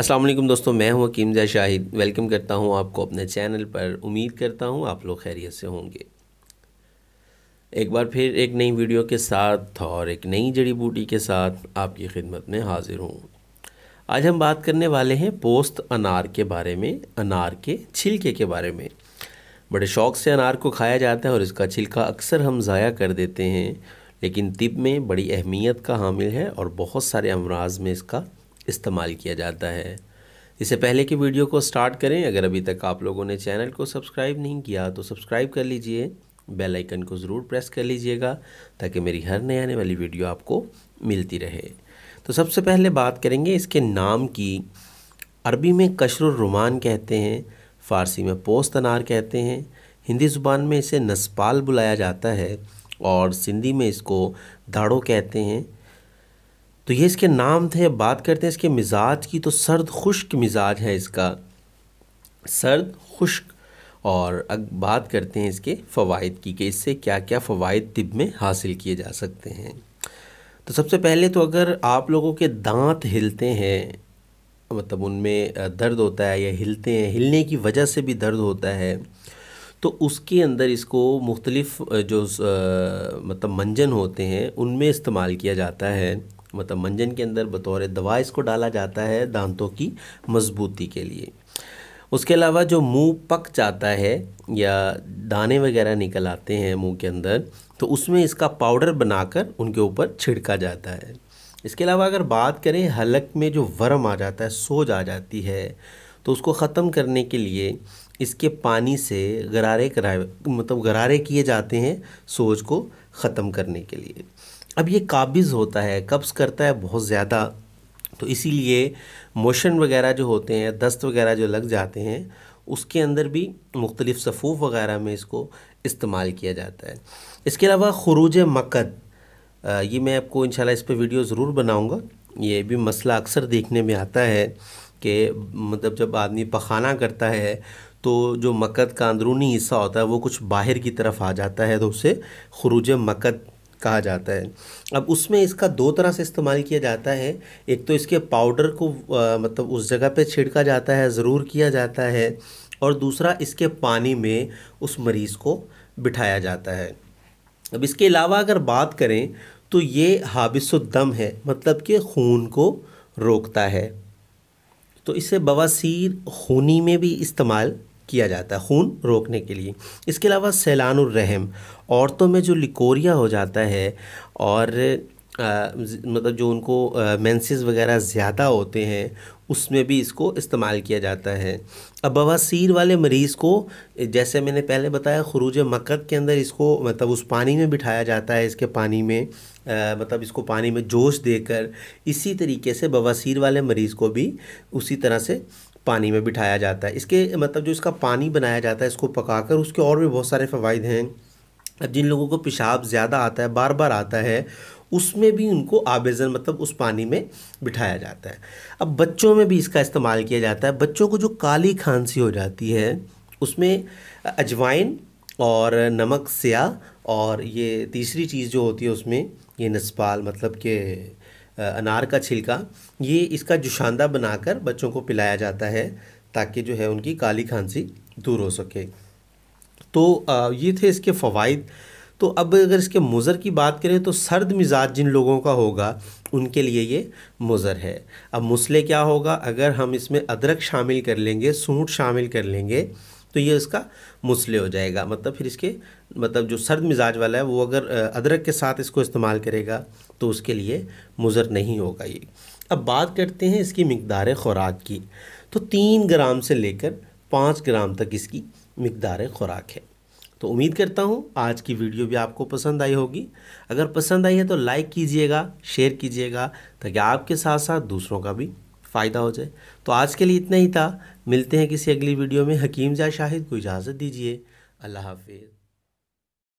अस्सलाम वालेकुम दोस्तों, मैं हूं हकीम ज़ा शाहिद। वेलकम करता हूं आपको अपने चैनल पर। उम्मीद करता हूं आप लोग खैरियत से होंगे। एक बार फिर एक नई वीडियो के साथ और एक नई जड़ी बूटी के साथ आपकी खिदमत में हाजिर हूं। आज हम बात करने वाले हैं पोस्त अनार के बारे में, अनार के छिलके के बारे में। बड़े शौक़ से अनार को खाया जाता है और इसका छिलका अक्सर हम ज़ाया कर देते हैं, लेकिन तिब में बड़ी अहमियत का हामिल है और बहुत सारे अमराज में इसका इस्तेमाल किया जाता है। इससे पहले कि वीडियो को स्टार्ट करें, अगर अभी तक आप लोगों ने चैनल को सब्सक्राइब नहीं किया तो सब्सक्राइब कर लीजिए, बेल आइकन को ज़रूर प्रेस कर लीजिएगा ताकि मेरी हर नई आने वाली वीडियो आपको मिलती रहे। तो सबसे पहले बात करेंगे इसके नाम की। अरबी में कशरुर रुमान कहते हैं, फ़ारसी में पोस्त अनार कहते हैं, हिंदी ज़ुबान में इसे नस्पाल बुलाया जाता है और सिंधी में इसको दाड़ो कहते हैं। तो ये इसके नाम थे। बात करते हैं इसके मिजाज की, तो सर्द खुश्क मिजाज है इसका, सर्द खुश्क। और अब बात करते हैं इसके फ़वाइद की कि इससे क्या क्या फ़वाइद तिब में हासिल किए जा सकते हैं। तो सबसे पहले तो अगर आप लोगों के दांत हिलते हैं, मतलब उनमें दर्द होता है या हिलते हैं, हिलने की वजह से भी दर्द होता है, तो उसके अंदर इसको मुख्तलिफ़ जो मतलब मंजन होते हैं उनमें इस्तेमाल किया जाता है। मतलब मंजन के अंदर बतौर दवा इसको डाला जाता है दांतों की मजबूती के लिए। उसके अलावा जो मुंह पक जाता है या दाने वगैरह निकल आते हैं मुंह के अंदर, तो उसमें इसका पाउडर बनाकर उनके ऊपर छिड़का जाता है। इसके अलावा अगर बात करें हलक में जो वर्म आ जाता है, सोज आ जाती है, तो उसको ख़त्म करने के लिए इसके पानी से गरारे किए जाते हैं सोज को ख़त्म करने के लिए। अब ये काबिज़ होता है, कब्ज़ करता है बहुत ज़्यादा, तो इसीलिए मोशन वगैरह जो होते हैं, दस्त वगैरह जो लग जाते हैं, उसके अंदर भी मुख्तलिफ़ सफ़ूफ़ वगैरह में इसको इस्तेमाल किया जाता है। इसके अलावा खुरूज मकद, ये मैं आपको इंशाल्लाह इस पर वीडियो ज़रूर बनाऊँगा। ये भी मसला अक्सर देखने में आता है कि मतलब जब आदमी पखाना करता है तो जो मकद का अंदरूनी हिस्सा होता है वो कुछ बाहर की तरफ आ जाता है, तो उसे खुरूज मकद कहा जाता है। अब उसमें इसका दो तरह से इस्तेमाल किया जाता है। एक तो इसके पाउडर को मतलब उस जगह पे छिड़का जाता है, ज़रूर किया जाता है, और दूसरा इसके पानी में उस मरीज़ को बिठाया जाता है। अब इसके अलावा अगर बात करें तो ये हाबिसुद्दम है, मतलब कि खून को रोकता है। तो इसे बवासीर खूनी में भी इस्तेमाल किया जाता है, खून रोकने के लिए। इसके अलावा सैलानुर रहम, औरतों में जो लिकोरिया हो जाता है और मतलब जो उनको मेंसेस वगैरह ज़्यादा होते हैं, उसमें भी इसको इस्तेमाल किया जाता है। अब बवासीर वाले मरीज़ को, जैसे मैंने पहले बताया, खुरूज मकद के अंदर इसको मतलब उस पानी में बिठाया जाता है, इसके पानी में मतलब इसको पानी में जोश देकर, इसी तरीके से बवासीर वाले मरीज़ को भी उसी तरह से पानी में बिठाया जाता है। इसके मतलब जो इसका पानी बनाया जाता है इसको पकाकर, उसके और भी बहुत सारे फ़वाइद हैं। अब जिन लोगों को पेशाब ज़्यादा आता है, बार बार आता है, उसमें भी उनको आबेज़न मतलब उस पानी में बिठाया जाता है। अब बच्चों में भी इसका इस्तेमाल किया जाता है। बच्चों को जो काली खांसी हो जाती है उसमें अजवाइन और नमक स्याह और ये तीसरी चीज़ जो होती है उसमें ये नस्पाल, मतलब कि अनार का छिलका, ये इसका जुशांदा बनाकर बच्चों को पिलाया जाता है ताकि जो है उनकी काली खांसी दूर हो सके। तो ये थे इसके फ़वाइद। तो अब अगर इसके मुज़र की बात करें तो सर्द मिजाज जिन लोगों का होगा उनके लिए ये मुज़र है। अब मुसले क्या होगा, अगर हम इसमें अदरक शामिल कर लेंगे, सूंठ शामिल कर लेंगे, तो ये इसका मुसले हो जाएगा। मतलब फिर इसके मतलब जो सर्द मिजाज वाला है वो अगर अदरक के साथ इसको इस्तेमाल करेगा तो उसके लिए मुज़र नहीं होगा ये। अब बात करते हैं इसकी मिक़दार ख़ुराक की। तो 3 ग्राम से लेकर 5 ग्राम तक इसकी मिक़दार ख़ुराक है। तो उम्मीद करता हूँ आज की वीडियो भी आपको पसंद आई होगी। अगर पसंद आई है तो लाइक कीजिएगा, शेयर कीजिएगा, ताकि आपके साथ साथ दूसरों का भी फ़ायदा हो जाए। तो आज के लिए इतना ही था। मिलते हैं किसी अगली वीडियो में। हकीम ज़ा शाहिद को इजाज़त दीजिए। अल्लाह हाफ़िज़।